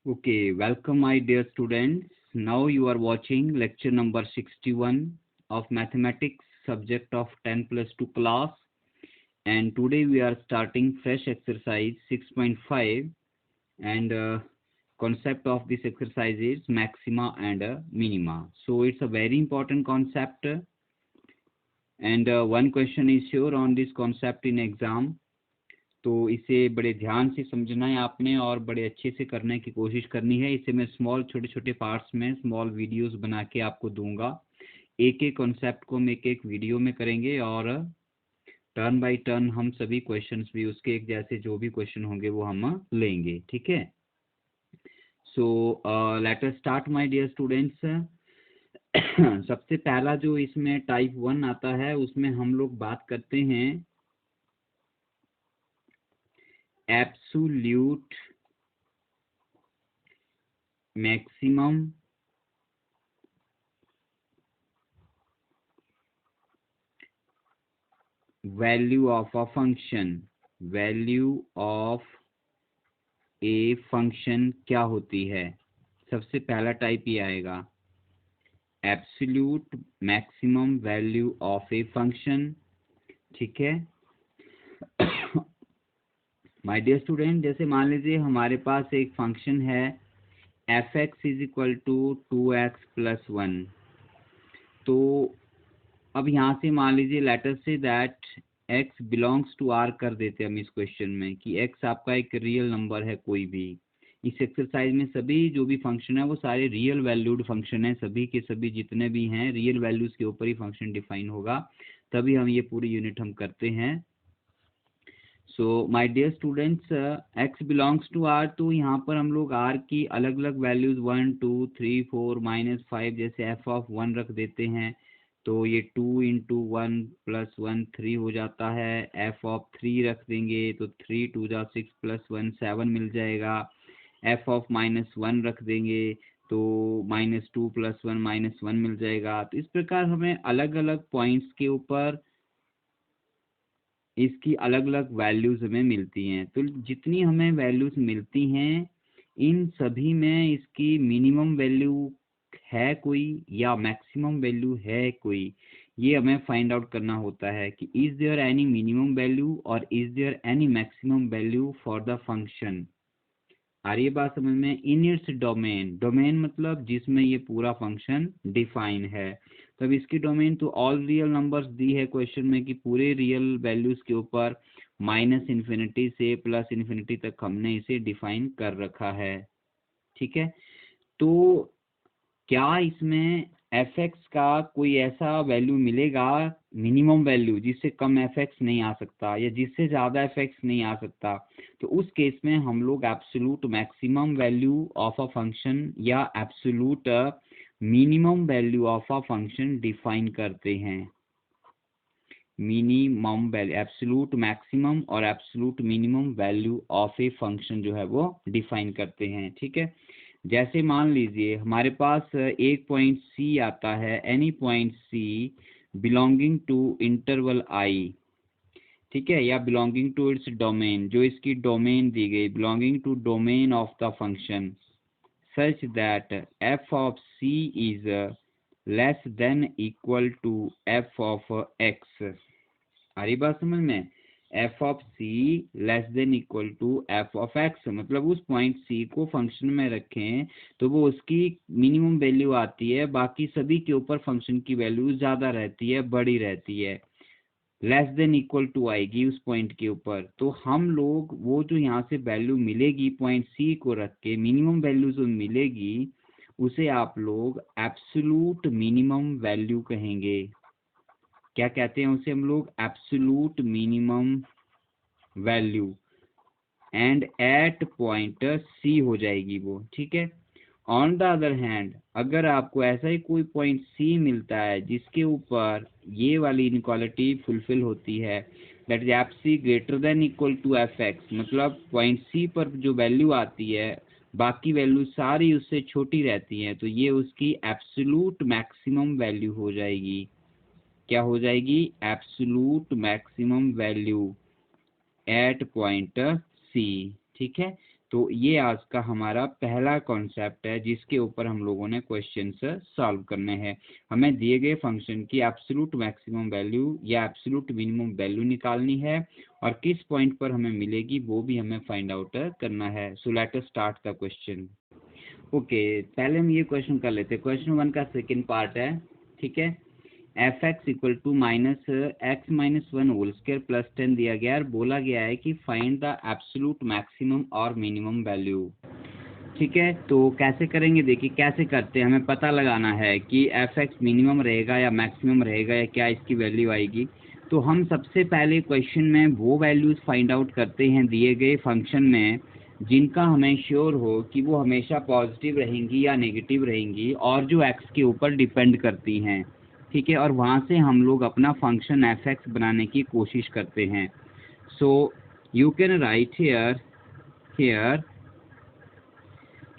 Okay, welcome my dear students. Now you are watching lecture number 61 of mathematics subject of 10 plus 2 class, and today we are starting fresh exercise 6.5, and concept of this exercise is maxima and minima. So it's a very important concept, and one question is sure on this concept in exam. तो इसे बड़े ध्यान से समझना है आपने और बड़े अच्छे से करने की कोशिश करनी है। इसे मैं स्मॉल छोटे छोटे पार्ट्स में स्मॉल वीडियोस बना के आपको दूंगा। एक एक कॉन्सेप्ट को हम एक एक वीडियो में करेंगे और टर्न बाय टर्न हम सभी क्वेश्चंस भी उसके एक जैसे जो भी क्वेश्चन होंगे वो हम लेंगे, ठीक है। So let us start my dear students. सबसे पहला जो इसमें टाइप 1 आता है उसमें हम लोग बात करते हैं absolute maximum value of a function. Value of a function क्या होती है? सबसे पहला टाइप ये आएगा absolute maximum value of a function, ठीक है। माय डियर स्टूडेंट, जैसे मान लीजिए हमारे पास एक फंक्शन है F X is equal to 2x plus 1। तो अब यहाँ से मान लीजिए let us say that x belongs to r कर देते हैं हम इस क्वेश्चन में कि x आपका एक रियल नंबर है कोई भी। इस एक्सरसाइज में सभी जो भी फंक्शन है वो सारे रियल वैल्यूड फंक्शन है, सभी के सभी जितने भी हैं रियल वैल्यूज के ऊपर ही फंक्शन डिफाइन होगा, तभी हम ये पूरी यूनिट हम करते हैं। So my dear students, x belongs to r, तो यहाँ पर हम लोग r की अलग अलग वैल्यूज 1 2 3 4 -5 जैसे f ऑफ 1 रख देते हैं। तो ये 2 इंटू 1 प्लस 1 3 हो जाता है। f ऑफ 3 रख देंगे तो 3 2 जा 6 प्लस 1 7 मिल जाएगा। f ऑफ -1 रख देंगे तो -2 प्लस 1 -1 मिल जाएगा। तो इस प्रकार हमें अलग अलग पॉइंट्स के ऊपर इसकी अलग अलग वैल्यूज हमें मिलती हैं। तो जितनी हमें वैल्यूज मिलती हैं इन सभी में इसकी मिनिमम वैल्यू है कोई या मैक्सिमम वैल्यू है कोई, ये हमें फाइंड आउट करना होता है कि is there any minimum value और is there any maximum value for the function. आ रही है बात समझ में? इन इट्स डोमेन, डोमेन मतलब जिसमें ये पूरा फंक्शन डिफाइन है। तब इसकी डोमेन तो ऑल रियल नंबर्स दी है क्वेश्चन में कि पूरे रियल वैल्यूज के ऊपर -इन्फिनिटी से +इन्फिनिटी तक हमने इसे डिफाइन कर रखा है, ठीक है। तो क्या इसमें एफ एक्स का कोई ऐसा वैल्यू मिलेगा मिनिमम वैल्यू जिससे कम एफ एक्स नहीं आ सकता या जिससे ज़्यादा एफ एक्स नहीं आ सकता? तो उस केस में हम लोग absolute maximum value of a function या absolute minimum value of a function define करते हैं। मिनिमम वैल्यू, एब्सोल्यूट मैक्सिमम और absolute minimum value of a function जो है वो डिफाइन करते हैं, ठीक है। जैसे मान लीजिए हमारे पास एक पॉइंट सी आता है, any point C belonging to interval I, ठीक है, या बिलोंगिंग टू इट्स डोमेन, जो इसकी डोमेन दी गई belonging to domain of the function such that f of c is less than equal to f of x. आ रही बात समझ में? F of c less than equal to f of x, मतलब उस पॉइंट सी को फंक्शन में रखें तो वो उसकी मिनिमम वैल्यू आती है, बाकी सभी के ऊपर फंक्शन की वैल्यू ज़्यादा रहती है, बड़ी रहती है, लेस देन इक्वल टू आएगी उस पॉइंट के ऊपर। तो हम लोग वो जो यहाँ से वैल्यू मिलेगी पॉइंट सी को रख के मिनिमम वैल्यू जो मिलेगी उसे आप लोग एब्सोल्यूट मिनिमम वैल्यू कहेंगे। क्या कहते हैं उसे हम लोग? Absolute minimum value, and at point C हो जाएगी वो, ठीक है। ऑन द अदर हैंड अगर आपको ऐसा ही कोई पॉइंट सी मिलता है जिसके ऊपर ये वाली इनक्वालिटी फुलफिल होती है, that is F C greater than equal to F X, मतलब पॉइंट सी पर जो वैल्यू आती है बाकी वैल्यू सारी उससे छोटी रहती हैं, तो ये उसकी एब्सोल्यूट मैक्सिमम वैल्यू हो जाएगी। क्या हो जाएगी? Absolute maximum value at point C, ठीक है। तो ये आज का हमारा पहला कॉन्सेप्ट है जिसके ऊपर हम लोगों ने क्वेश्चंस सॉल्व करने हैं। हमें दिए गए फंक्शन की एब्सोल्यूट मैक्सिमम वैल्यू या एब्सोल्यूट मिनिमम वैल्यू निकालनी है और किस पॉइंट पर हमें मिलेगी वो भी हमें फाइंड आउट करना है। So let us start the question. Okay, पहले हम ये क्वेश्चन कर लेते हैं। क्वेश्चन 1 का सेकेंड पार्ट है, ठीक है। F X equal to -x-1 whole square plus 10 दिया गया है और बोला गया है कि फाइंड द एब्सोल्यूट मैक्सिमम और मिनिमम वैल्यू। ठीक है, तो कैसे करेंगे, देखिए कैसे करते हैं। हमें पता लगाना है कि एफ एक्स मिनिमम रहेगा या मैक्सिमम रहेगा या क्या इसकी वैल्यू आएगी। तो हम सबसे पहले क्वेश्चन में वो वैल्यूज फाइंड आउट करते हैं दिए गए फंक्शन में जिनका हमें श्योर हो कि वो हमेशा पॉजिटिव रहेंगी या नेगेटिव रहेंगी और जो एक्स के ऊपर डिपेंड करती हैं। ठीक है, और वहाँ से हम लोग अपना फंक्शन एफ एक्स बनाने की कोशिश करते हैं। So you can write here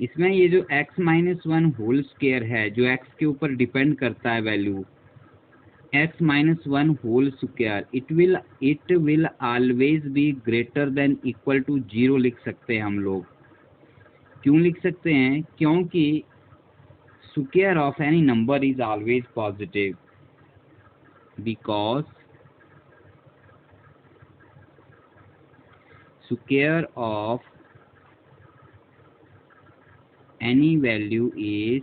इसमें ये जो x-1 होल स्क्वायर है जो x के ऊपर डिपेंड करता है value, x-1 whole square it will always be greater than equal to 0 लिख सकते हैं हम लोग। क्यों लिख सकते हैं? क्योंकि square of any number is always positive because square of any value is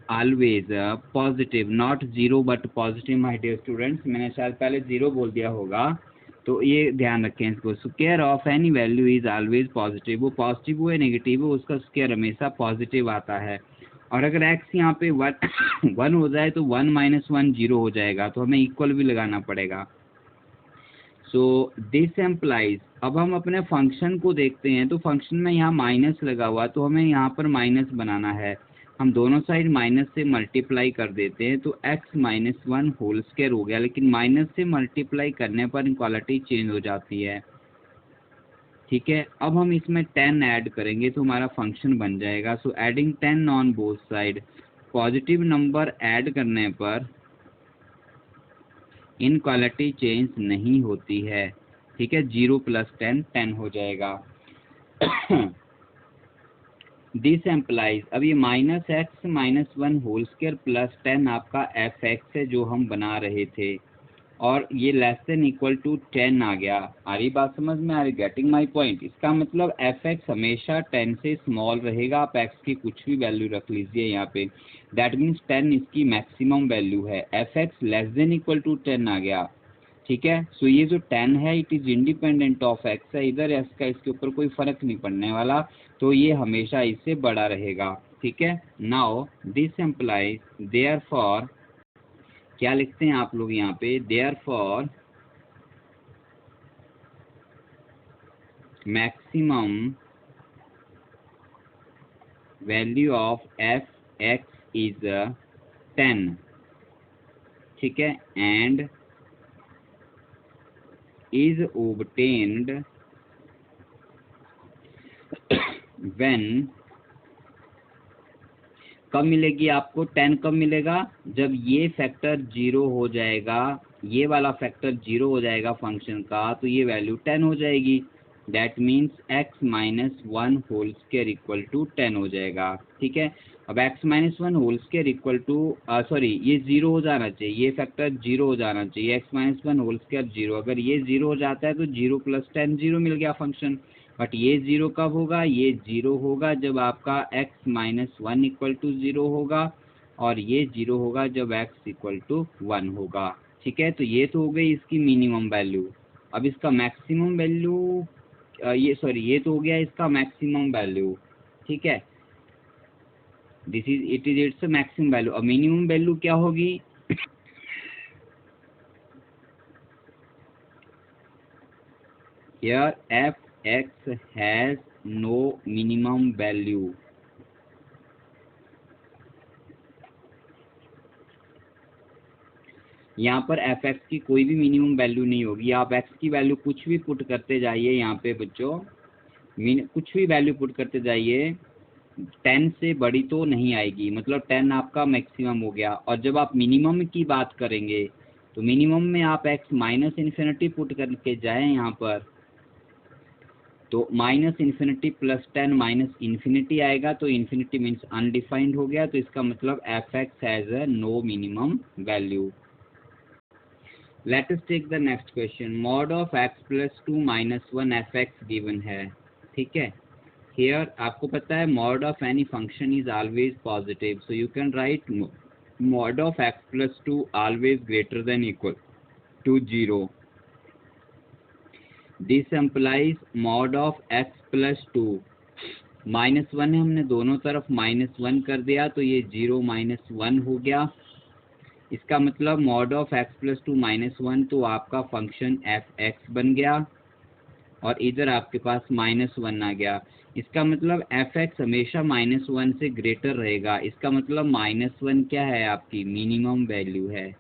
always positive, not 0 but positive my dear students। मैंने शायद पहले 0 बोल दिया होगा, तो ये ध्यान रखें इसको। Square of any value is always positive, वो पॉजिटिव हो या नेगेटिव हो उसका स्क्वायर हमेशा पॉजिटिव आता है। और अगर x यहाँ पे 1 हो जाए तो 1 - 1 0 हो जाएगा, तो हमें इक्वल भी लगाना पड़ेगा। सो दिस एम्प्लाइज, अब हम अपने फंक्शन को देखते हैं तो फंक्शन में यहाँ माइनस लगा हुआ तो हमें यहाँ पर माइनस बनाना है। हम दोनों साइड माइनस से मल्टीप्लाई कर देते हैं तो x-1 होल स्क्वायर हो गया, लेकिन माइनस से मल्टीप्लाई करने पर इक्वालिटी चेंज हो जाती है। ठीक है, अब हम इसमें 10 ऐड करेंगे तो हमारा फंक्शन बन जाएगा। So adding 10 on both side, positive number add करने पर इनक्वालिटी चेंज नहीं होती है। ठीक है, 0 + 10 10 हो जाएगा। दिस एम्प्लाइज, अब ये -x-1 होल स्क्वायर प्लस 10 आपका एफ एक्स है जो हम बना रहे थे और ये लेस देन इक्वल टू 10 आ गया। आ रही बात समझ में? आ रही? Getting my point? इसका मतलब एफ एक्स हमेशा 10 से स्मॉल रहेगा। आप एक्स की कुछ भी वैल्यू रख लीजिए यहाँ पे, दैट मीन्स 10 इसकी मैक्सिमम वैल्यू है। F X less than equal to 10 आ गया। ठीक है, सो ये जो 10 है it is independent of X है, इधर एक्स का इसके ऊपर कोई फर्क नहीं पड़ने वाला, तो ये हमेशा इससे बड़ा रहेगा। ठीक है, नाउ दिस एम्प्लाइज देयरफॉर, क्या लिखते हैं आप लोग यहाँ पे, therefore maximum value of F X is 10। ठीक है, एंड is obtained when, कब मिलेगी आपको 10? कब मिलेगा? जब ये फैक्टर 0 हो जाएगा, ये वाला फैक्टर 0 हो जाएगा फंक्शन का, तो ये वैल्यू 10 हो जाएगी। That means x-1 whole square equal to 10 हो जाएगा। ठीक है, अब x-1 whole square equal to sorry ये 0 हो जाना चाहिए, ये फैक्टर 0 हो जाना चाहिए। x-1 होल स्क्वायर 0, अगर ये 0 हो जाता है तो 0 + 10 0 मिल गया फंक्शन। बट ये 0 कब होगा? ये 0 होगा जब आपका x-1 इक्वल टू 0 होगा और ये 0 होगा जब x इक्वल टू 1 होगा। ठीक है, तो ये तो हो गई इसकी मिनिमम वैल्यू। अब इसका मैक्सिमम वैल्यू ये तो हो गया इसका मैक्सिमम वैल्यू। ठीक है, it is its maximum value. अब मिनिमम वैल्यू क्या होगी? Here f x has no minimum value। यहाँ पर एफ एक्स की कोई भी मिनिमम वैल्यू नहीं होगी। आप एक्स की वैल्यू कुछ भी पुट करते जाइए यहाँ पे बच्चों, कुछ भी वैल्यू पुट करते जाइए, 10 से बड़ी तो नहीं आएगी, मतलब 10 आपका मैक्सिमम हो गया। और जब आप मिनिमम की बात करेंगे तो मिनिमम में आप x -∞ पुट करके जाएं यहाँ पर, तो -∞ प्लस 10 -∞ आएगा, तो इन्फिनिटी मीन्स अनडिफाइंड हो गया, तो इसका मतलब f(x) has a no minimum value. Let us take the next question. Mod of x + 2 - 1 f(x) given है, ठीक है। हियर आपको पता है mod of any function is always positive, so you can write mod of x + 2 always greater than equal to 0। This implies mod of x + 2 -1 है, हमने दोनों तरफ -1 कर दिया, तो ये 0 - 1 हो गया। इसका मतलब मॉड ऑफ x + 2 -1 तो आपका फंक्शन f(x) बन गया, और इधर आपके पास -1 आ गया। इसका मतलब f(x) हमेशा -1 से ग्रेटर रहेगा। इसका मतलब -1 क्या है, आपकी मिनिमम वैल्यू है,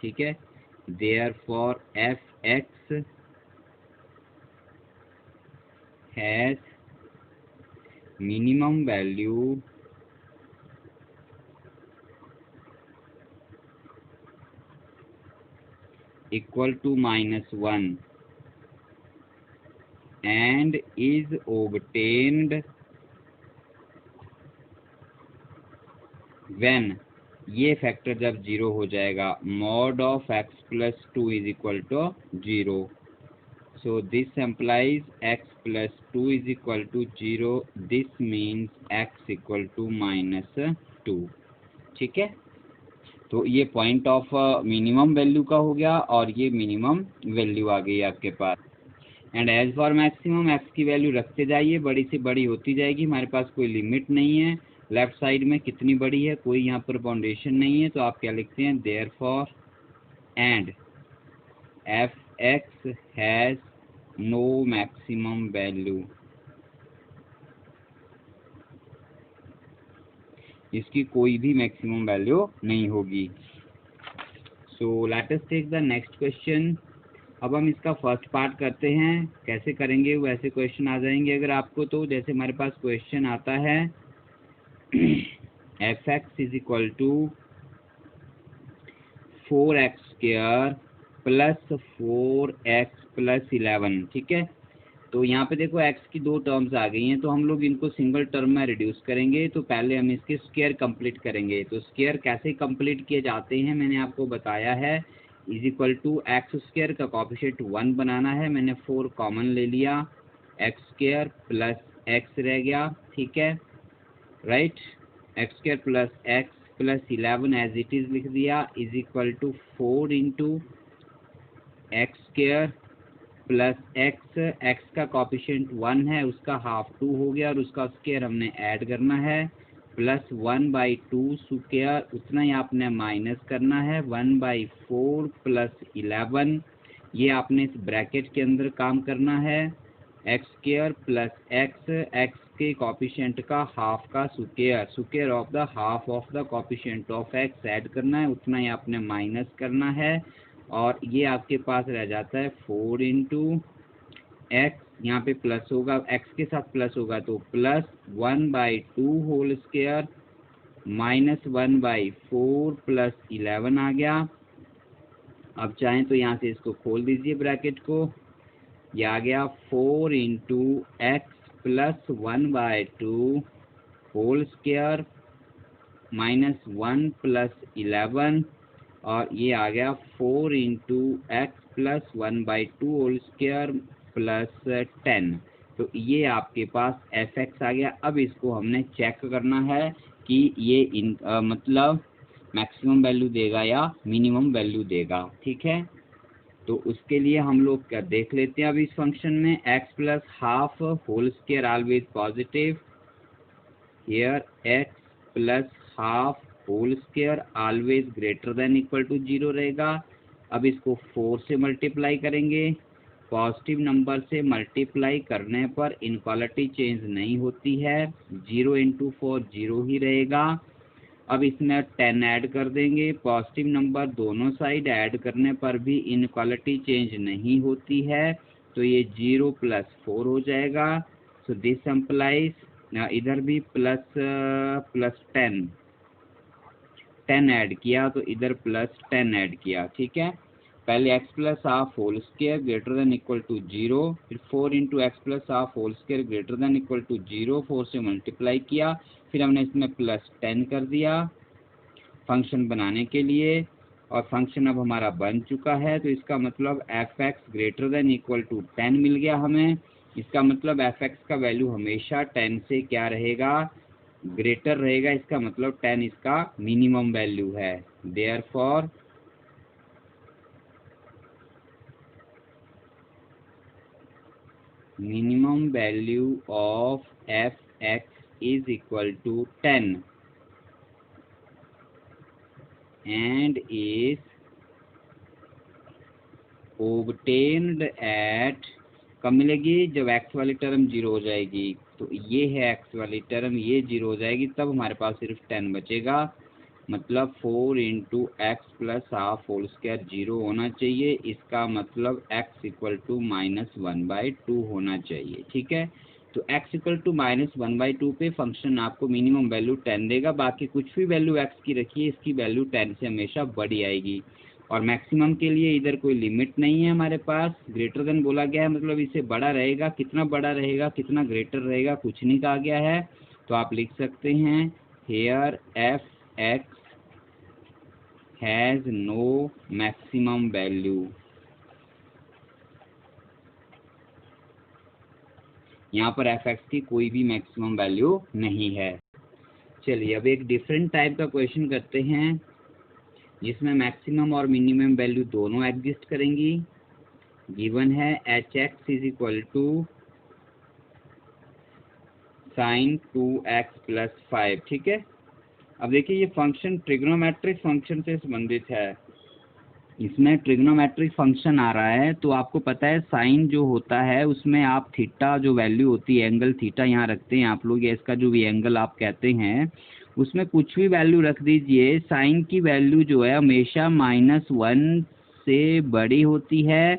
ठीक है। Therefore f(x) has minimum value equal to -1 and is obtained when, ये फैक्टर जब 0 हो जाएगा, mod of x + 2 is equal to 0। so this implies x + 2 is equal to 0, this means x equal to -2, ठीक है। तो ये पॉइंट ऑफ मिनिमम वैल्यू का हो गया, और ये मिनिमम वैल्यू आ गई आपके पास। And as for maximum x की वैल्यू रखते जाइए, बड़ी से बड़ी होती जाएगी, हमारे पास कोई लिमिट नहीं है। लेफ्ट साइड में कितनी बड़ी है, कोई यहाँ पर बाउंडेशन नहीं है, तो आप क्या लिखते हैं, therefore and f(x) has no maximum value, इसकी कोई भी मैक्सिमम वैल्यू नहीं होगी। So let us take the next question. अब हम इसका फर्स्ट पार्ट करते हैं, कैसे करेंगे वैसे क्वेश्चन आ जाएंगे अगर आपको। तो जैसे हमारे पास क्वेश्चन आता है f(x) is equal to 4x² + 4x + 11, ठीक है। तो यहाँ पे देखो x की दो टर्म्स आ गई हैं, तो हम लोग इनको सिंगल टर्म में रिड्यूस करेंगे। तो पहले हम इसके स्क्वायर कंप्लीट करेंगे। तो स्क्वायर कैसे कंप्लीट किए जाते हैं मैंने आपको बताया है। इज इक्वल टू x² का कोएफिशिएंट 1 बनाना है, मैंने 4 कॉमन ले लिया, x² + x रह गया, ठीक है, right. x² + x + 11 as it is लिख दिया, is equal to 4 × x² + x का कोएफिशिएंट 1 है, उसका हाफ 2 हो गया, और उसका स्क्वायर हमने ऐड करना है, +1/2 स्क्वायर, उतना ही आपने माइनस करना है, 1/4 + 11, ये आपने इस ब्रैकेट के अंदर काम करना है। x² + x के कोएफिशिएंट का हाफ का square of the half of the coefficient of x add करना है, उतना ही आपने माइनस करना है, और ये आपके पास रह जाता है 4 × x, यहाँ पे प्लस होगा, x के साथ प्लस होगा, तो +1/2 होल स्क्वायर -1/4 + 11 आ गया। अब चाहें तो यहाँ से इसको खोल दीजिए ब्रैकेट को, ये आ गया 4 × x + 1/2 होल स्क्वायर -1 + 11, और ये आ गया 4 × x + 1/2 होल स्क्वायर +10। तो ये आपके पास f(x) आ गया। अब इसको हमने चेक करना है कि ये मतलब मैक्सिमम वैल्यू देगा या मिनिमम वैल्यू देगा, ठीक है। तो उसके लिए हम लोग क्या देख लेते हैं। अब इस फंक्शन में x + half whole square always positive, here x + half whole square always greater than equal to 0 रहेगा। अब इसको 4 से मल्टीप्लाई करेंगे, पॉजिटिव नंबर से मल्टीप्लाई करने पर इनक्वालिटी चेंज नहीं होती है, 0 × 4 0 ही रहेगा। अब इसमें 10 ऐड कर देंगे, पॉजिटिव नंबर दोनों साइड ऐड करने पर भी इनक्वालिटी चेंज नहीं होती है, तो ये 0 + 4 हो जाएगा। सो दिस एम्प्लाइज, इधर भी +10 ऐड किया, तो इधर +10 ऐड किया, ठीक है। पहले x plus half whole square greater than equal to 0, फिर 4 into x plus half whole square greater than equal to 0, 4 से मल्टीप्लाई किया, फिर हमने इसमें प्लस 10 कर दिया फंक्शन बनाने के लिए, और फंक्शन अब हमारा बन चुका है। तो इसका मतलब f x greater than equal to 10 मिल गया हमें। इसका मतलब एफ एक्स का वैल्यू हमेशा 10 से क्या रहेगा, ग्रेटर रहेगा। इसका मतलब 10 इसका मिनिमम वैल्यू है। Therefore minimum value of fx is equal to 10 and is obtained at, कब मिलेगी, जब x वाली टर्म 0 हो जाएगी। तो ये है x वाली टर्म, ये 0 हो जाएगी, तब हमारे पास सिर्फ 10 बचेगा। मतलब 4 into x plus half whole square 0 होना चाहिए। इसका मतलब x इक्वल टू -1/2 होना चाहिए। ठीक है, तो x इक्वल टू -1/2 पे फंक्शन आपको मिनिमम वैल्यू 10 देगा। बाकी कुछ भी वैल्यू x की रखिए, इसकी वैल्यू 10 से हमेशा बड़ी आएगी। और मैक्सिमम के लिए इधर कोई लिमिट नहीं है हमारे पास, ग्रेटर देन बोला गया है, मतलब इससे बड़ा रहेगा। कितना बड़ा रहेगा, कितना ग्रेटर रहेगा, कुछ नहीं कहा गया है। तो आप लिख सकते हैं here f x has no maximum value. यहाँ पर एफ एक्स की कोई भी मैक्सिमम वैल्यू नहीं है। चलिए अब एक डिफरेंट टाइप का क्वेश्चन करते हैं जिसमें मैक्सिमम और मिनिमम वैल्यू दोनों एग्जिस्ट करेंगी। गिवन है h x is equal to sine 2x plus 5। ठीक है, अब देखिए ये फंक्शन ट्रिग्नोमेट्रिक फंक्शन से संबंधित है। इसमें ट्रिग्नोमेट्रिक फंक्शन आ रहा है, तो आपको पता है साइन जो होता है उसमें आप थीटा जो वैल्यू होती है, एंगल थीटा यहाँ रखते हैं आप लोग, या इसका जो भी एंगल आप कहते हैं उसमें कुछ भी वैल्यू रख दीजिए। साइन की वैल्यू जो है हमेशा -1 से बड़ी होती है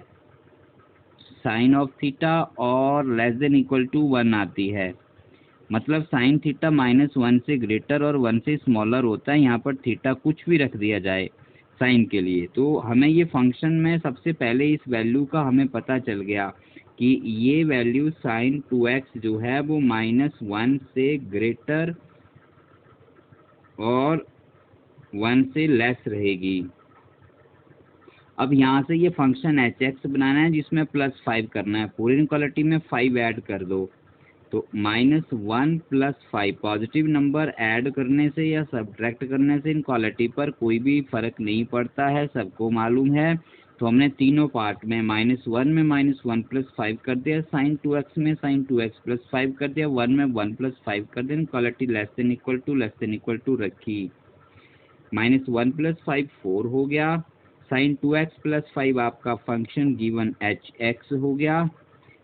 साइन ऑफ थीटा, और लेस देन इक्वल टू 1 आती है। मतलब साइन थीटा -1 से ग्रेटर और 1 से स्मॉलर होता है। यहाँ पर थीटा कुछ भी रख दिया जाए साइन के लिए। तो हमें ये फंक्शन में सबसे पहले इस वैल्यू का हमें पता चल गया कि ये वैल्यू साइन 2x जो है वो -1 से ग्रेटर और 1 से लेस रहेगी। अब यहाँ से ये फंक्शन एच एक्स बनाना है जिसमें +5 करना है। पूरी इनक्वालिटी में 5 ऐड कर दो, तो -1 + 5 पॉजिटिव नंबर ऐड करने से या सब्ट्रैक्ट करने से इनक्वालिटी पर कोई भी फर्क नहीं पड़ता है, सबको मालूम है। तो हमने तीनों पार्ट में -1 में -1 + 5 कर दिया, साइन 2x में साइन 2x + 5 कर दिया, 1 में 1 + 5 कर दिया, inequality less than equal to रखी। -1 + 5 4 हो गया, साइन 2x + 5 आपका फंक्शन गिवन एच एक्स हो गया,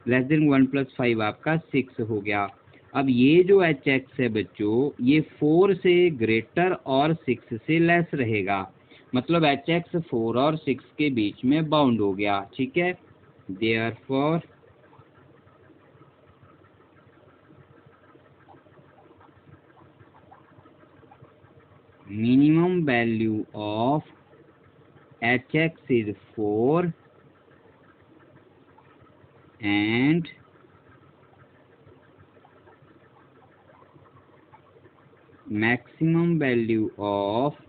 लेस देन 1 + 5 आपका 6 हो गया। अब ये जो एच एक्स है बच्चों, ये 4 से ग्रेटर और 6 से लेस रहेगा। मतलब एच एक्स 4 और 6 के बीच में बाउंड हो गया। ठीक है, therefore minimum value of H x is 4 and maximum value of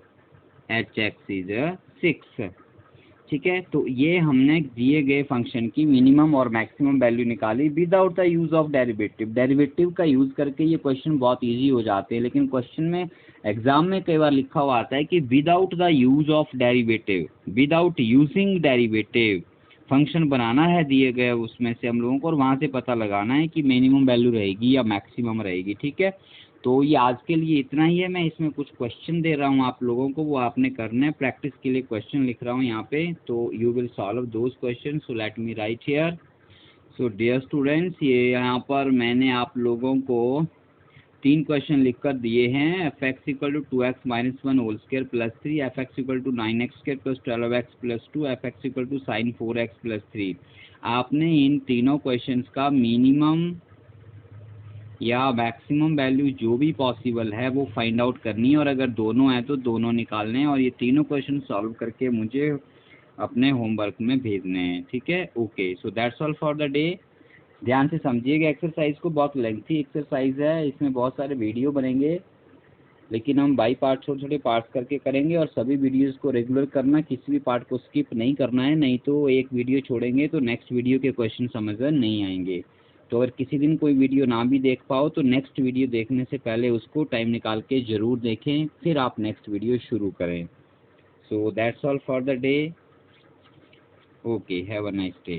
hx is 6। ठीक है, तो ये हमने दिए गए फंक्शन की मिनिमम और मैक्सिमम वैल्यू निकाली without the use of derivative. Derivative का यूज करके ये क्वेश्चन बहुत इजी हो जाते हैं, लेकिन क्वेश्चन में एग्जाम में कई बार लिखा हुआ आता है कि without the use of derivative, without using derivative function बनाना है दिए गए उसमें से हम लोगों को, और वहाँ से पता लगाना है कि मिनिमम वैल्यू रहेगी या मैक्सिमम रहेगी। ठीक है, तो ये आज के लिए इतना ही है। मैं इसमें कुछ क्वेश्चन दे रहा हूँ आप लोगों को, वो आपने करना है। प्रैक्टिस के लिए क्वेश्चन लिख रहा हूँ यहाँ पे, तो you will solve those question. So let me write here. So dear students, ये यहाँ पर मैंने आप लोगों को 3 क्वेश्चन लिखकर दिए हैं। fx = 2x - 1 whole square plus 3, fx = 9x² + 12x + 2, fx = sin 4x + 3। आपने इन तीनों क्वेश्चंस का मिनिमम या मैक्सिमम वैल्यू जो भी पॉसिबल है वो फाइंड आउट करनी है, और अगर दोनों हैं तो दोनों निकालने हैं। और ये तीनों क्वेश्चन सॉल्व करके मुझे अपने होमवर्क में भेजने हैं, ठीक है। Okay, so that's all for the day. ध्यान से समझिएगा एक्सरसाइज को, बहुत लेंथी एक्सरसाइज है, इसमें बहुत सारे वीडियो बनेंगे, लेकिन हम बाई पार्ट छोटे छोटे पार्ट्स करके करेंगे। और सभी वीडियोस को रेगुलर करना, किसी भी पार्ट को स्किप नहीं करना है, नहीं तो एक वीडियो छोड़ेंगे तो नेक्स्ट वीडियो के क्वेश्चन समझ में नहीं आएंगे। तो अगर किसी दिन कोई वीडियो ना भी देख पाओ तो नेक्स्ट वीडियो देखने से पहले उसको टाइम निकाल के ज़रूर देखें, फिर आप नेक्स्ट वीडियो शुरू करें। So that's all for the day. Okay, have a nice day.